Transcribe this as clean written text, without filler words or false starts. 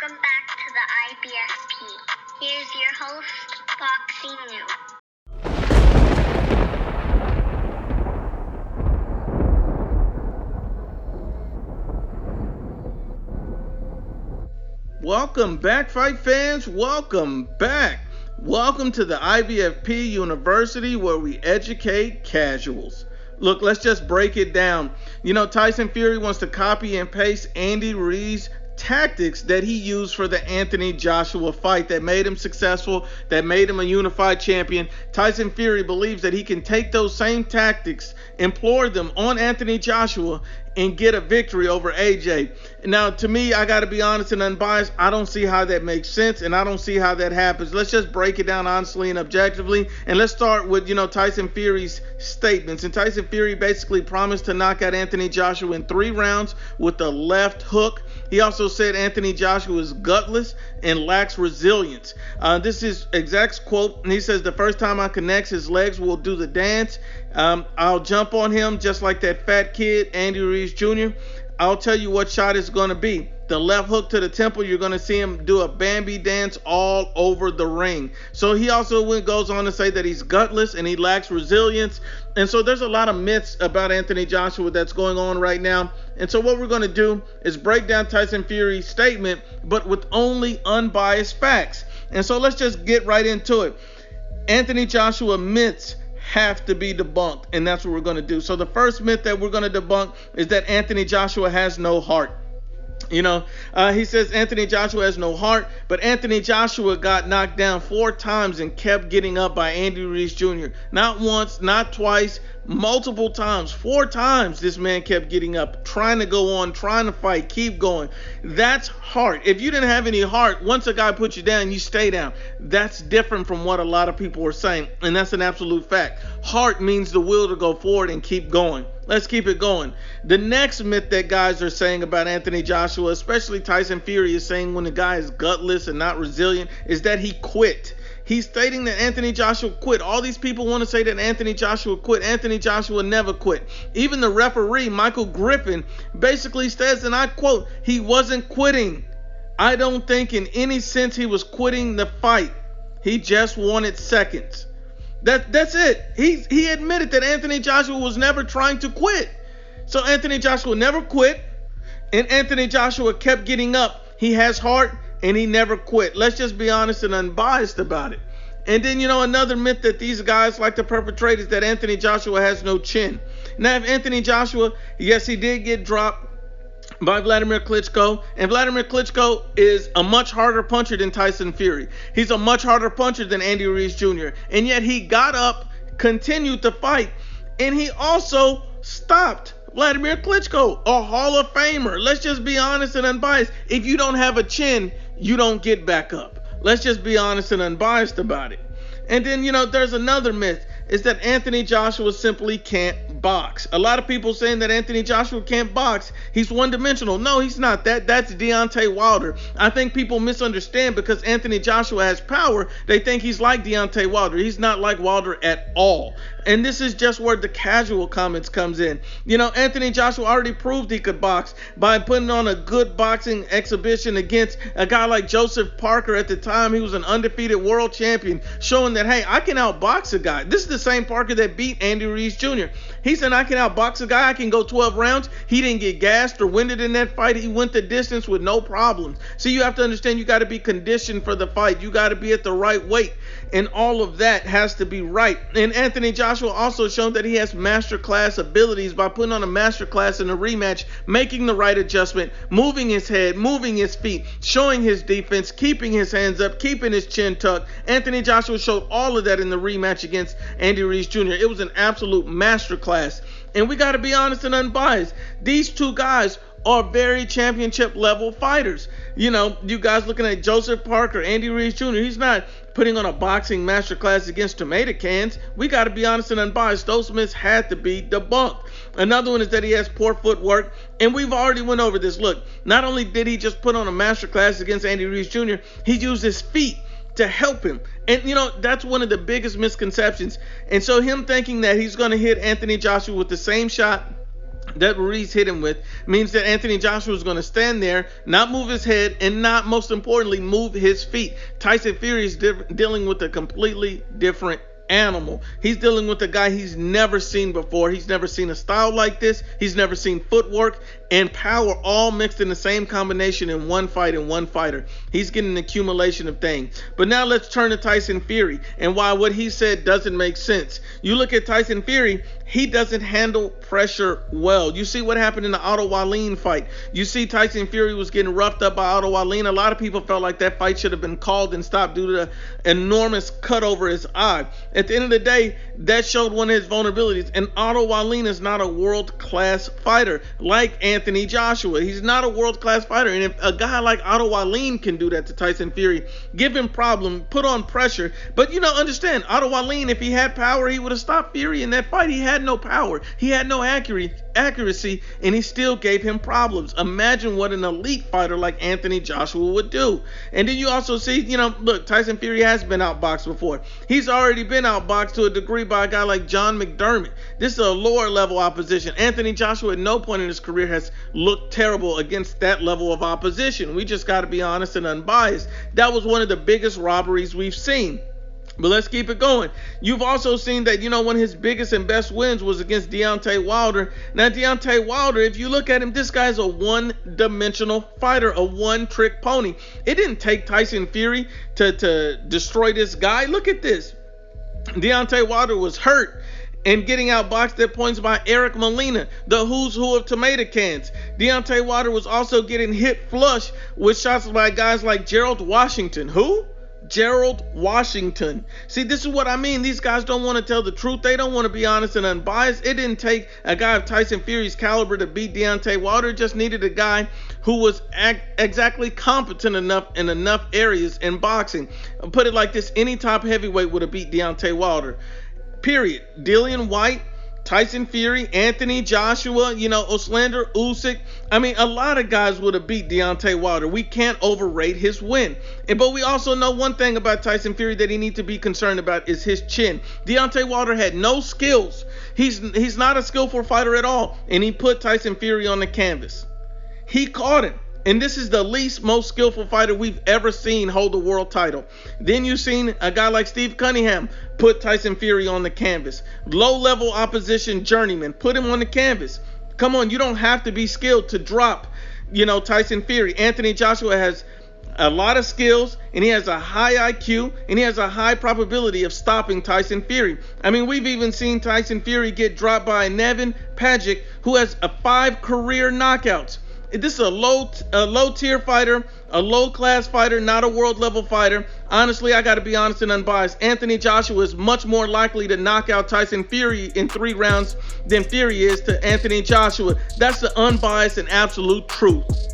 Welcome back to the IBFP. Here's your host, Boxing New. Welcome back, fight fans. Welcome back. Welcome to the IBFP University, where we educate casuals. Look, let's just break it down. You know, Tyson Fury wants to copy and paste Andy Ruiz tactics that he used for the Anthony Joshua fight that made him successful, that made him a unified champion. Tyson Fury believes that he can take those same tactics, employ them on Anthony Joshua, and get a victory over AJ. Now, to me, I got to be honest and unbiased, I don't see how that makes sense, and I don't see how that happens. Let's just break it down honestly and objectively, and let's start with, Tyson Fury's statements. And Tyson Fury basically promised to knock out Anthony Joshua in 3 rounds with a left hook. He also said Anthony Joshua is gutless and lacks resilience. This is exact quote, and he says, "The first time I connect, his legs will do the dance. I'll jump on him just like that fat kid, Andy Ruiz Jr. I'll tell you what shot it's going to be. The left hook to the temple, you're going to see him do a Bambi dance all over the ring." So he also goes on to say that he's gutless and he lacks resilience. And so there's a lot of myths about Anthony Joshua that's going on right now. And so what we're going to do is break down Tyson Fury's statement, but with only unbiased facts. And so let's just get right into it. Anthony Joshua myths have to be debunked, and that's what we're going to do. So the first myth that we're going to debunk is that Anthony Joshua has no heart. He says Anthony Joshua has no heart, but Anthony Joshua got knocked down 4 times and kept getting up by Andy Ruiz Jr. Not once, not twice, multiple times. 4 times this man kept getting up, trying to go on, trying to fight, keep going. That's heart. If you didn't have any heart, once a guy puts you down, you stay down. That's different from what a lot of people are saying, and that's an absolute fact. Heart means the will to go forward and keep going. Let's keep it going. The next myth that guys are saying about Anthony Joshua, especially Tyson Fury, is saying when the guy is gutless and not resilient, is that he quit. He's stating that Anthony Joshua quit. All these people want to say that Anthony Joshua quit. Anthony Joshua never quit. Even the referee, Michael Griffin, basically says, and I quote, he wasn't quitting. I don't think in any sense he was quitting the fight. He just wanted seconds. That's it. He admitted that Anthony Joshua was never trying to quit. So Anthony Joshua never quit, and Anthony Joshua kept getting up. He has heart, and he never quit. Let's just be honest and unbiased about it. And then, another myth that these guys like to perpetrate is that Anthony Joshua has no chin. Now, if Anthony Joshua, yes, he did get dropped by Vladimir Klitschko, and Vladimir Klitschko is a much harder puncher than Tyson Fury. He's a much harder puncher than Andy Ruiz Jr., and yet he got up, continued to fight, and he also stopped Vladimir Klitschko, a Hall of Famer. Let's just be honest and unbiased. If you don't have a chin, you don't get back up. Let's just be honest and unbiased about it. And then, there's another myth, is that Anthony Joshua simply can't box. A lot of people saying that Anthony Joshua can't box. He's one-dimensional. No, he's not. That's Deontay Wilder. I think people misunderstand because Anthony Joshua has power. They think he's like Deontay Wilder. He's not like Wilder at all. And this is just where the casual comments comes in. Anthony Joshua already proved he could box by putting on a good boxing exhibition against a guy like Joseph Parker. At the time, he was an undefeated world champion, showing that, hey, I can outbox a guy. This is the same Parker that beat Andy Ruiz Jr. He said, I can outbox a guy. I can go 12 rounds. He didn't get gassed or winded in that fight. He went the distance with no problems. So you have to understand, you got to be conditioned for the fight. You got to be at the right weight. And all of that has to be right. And Anthony Joshua also shown that he has masterclass abilities by putting on a masterclass in a rematch, making the right adjustment, moving his head, moving his feet, showing his defense, keeping his hands up, keeping his chin tucked. Anthony Joshua showed all of that in the rematch against Andy Ruiz Jr. It was an absolute masterclass. And we got to be honest and unbiased. These two guys are very championship level fighters. You guys looking at Joseph Parker, Andy Ruiz Jr., he's not putting on a boxing masterclass against tomato cans. We got to be honest and unbiased. Those myths had to be debunked. Another one is that he has poor footwork, and we've already went over this. Look, not only did he just put on a masterclass against Andy Ruiz Jr., he used his feet to help him. And, that's one of the biggest misconceptions. And so him thinking that he's going to hit Anthony Joshua with the same shot that Ruiz hit him with means that Anthony Joshua is going to stand there, not move his head, and not, most importantly, move his feet. Tyson Fury is dealing with a completely different animal. He's dealing with a guy he's never seen before. He's never seen a style like this. He's never seen footwork and power all mixed in the same combination in one fight and one fighter. He's getting an accumulation of things. But now let's turn to Tyson Fury and why what he said doesn't make sense. You look at Tyson Fury, he doesn't handle pressure well. You see what happened in the Otto Wallin fight. You see Tyson Fury was getting roughed up by Otto Wallin. A lot of people felt like that fight should have been called and stopped due to the enormous cut over his eye. At the end of the day, that showed one of his vulnerabilities. And Otto Wallin is not a world-class fighter like Anthony Joshua. He's not a world-class fighter. And if a guy like Otto Wallin can do that to Tyson Fury, give him problem, put on pressure. But, understand, Otto Wallin, if he had power, he would have stopped Fury in that fight. He had no power. He had no accuracy, and he still gave him problems. Imagine what an elite fighter like Anthony Joshua would do. And then you also see, look, Tyson Fury has been outboxed before. He's already been outboxed to a degree by a guy like John McDermott. This is a lower level opposition. Anthony Joshua at no point in his career has looked terrible against that level of opposition. We just got to be honest and unbiased. That was one of the biggest robberies we've seen. But let's keep it going. You've also seen that, one of his biggest and best wins was against Deontay Wilder. Now, Deontay Wilder, if you look at him, this guy's a one-dimensional fighter, a one-trick pony. It didn't take Tyson Fury to destroy this guy. Look at this. Deontay Wilder was hurt and getting outboxed at points by Eric Molina, the who's who of tomato cans. Deontay Wilder was also getting hit flush with shots by guys like Gerald Washington. Who? Gerald Washington. See, this is what I mean. These guys don't want to tell the truth. They don't want to be honest and unbiased. It didn't take a guy of Tyson Fury's caliber to beat Deontay Wilder. It just needed a guy who was exactly competent enough in enough areas in boxing. I'll put it like this. Any top heavyweight would have beat Deontay Wilder. Period. Dillian White, Tyson Fury, Anthony Joshua, Oslander Usyk. I mean, a lot of guys would have beat Deontay Wilder. We can't overrate his win. But we also know one thing about Tyson Fury that he needs to be concerned about is his chin. Deontay Wilder had no skills. He's not a skillful fighter at all. And he put Tyson Fury on the canvas. He caught him. And this is the most skillful fighter we've ever seen hold a world title. Then you've seen a guy like Steve Cunningham put Tyson Fury on the canvas. Low-level opposition journeyman, put him on the canvas. Come on, you don't have to be skilled to drop, Tyson Fury. Anthony Joshua has a lot of skills, and he has a high IQ, and he has a high probability of stopping Tyson Fury. I mean, we've even seen Tyson Fury get dropped by Nevin Pajic, who has 5 career knockouts. This is a low-tier fighter, a low-class fighter, not a world-level fighter. Honestly, I got to be honest and unbiased. Anthony Joshua is much more likely to knock out Tyson Fury in 3 rounds than Fury is to Anthony Joshua. That's the unbiased and absolute truth.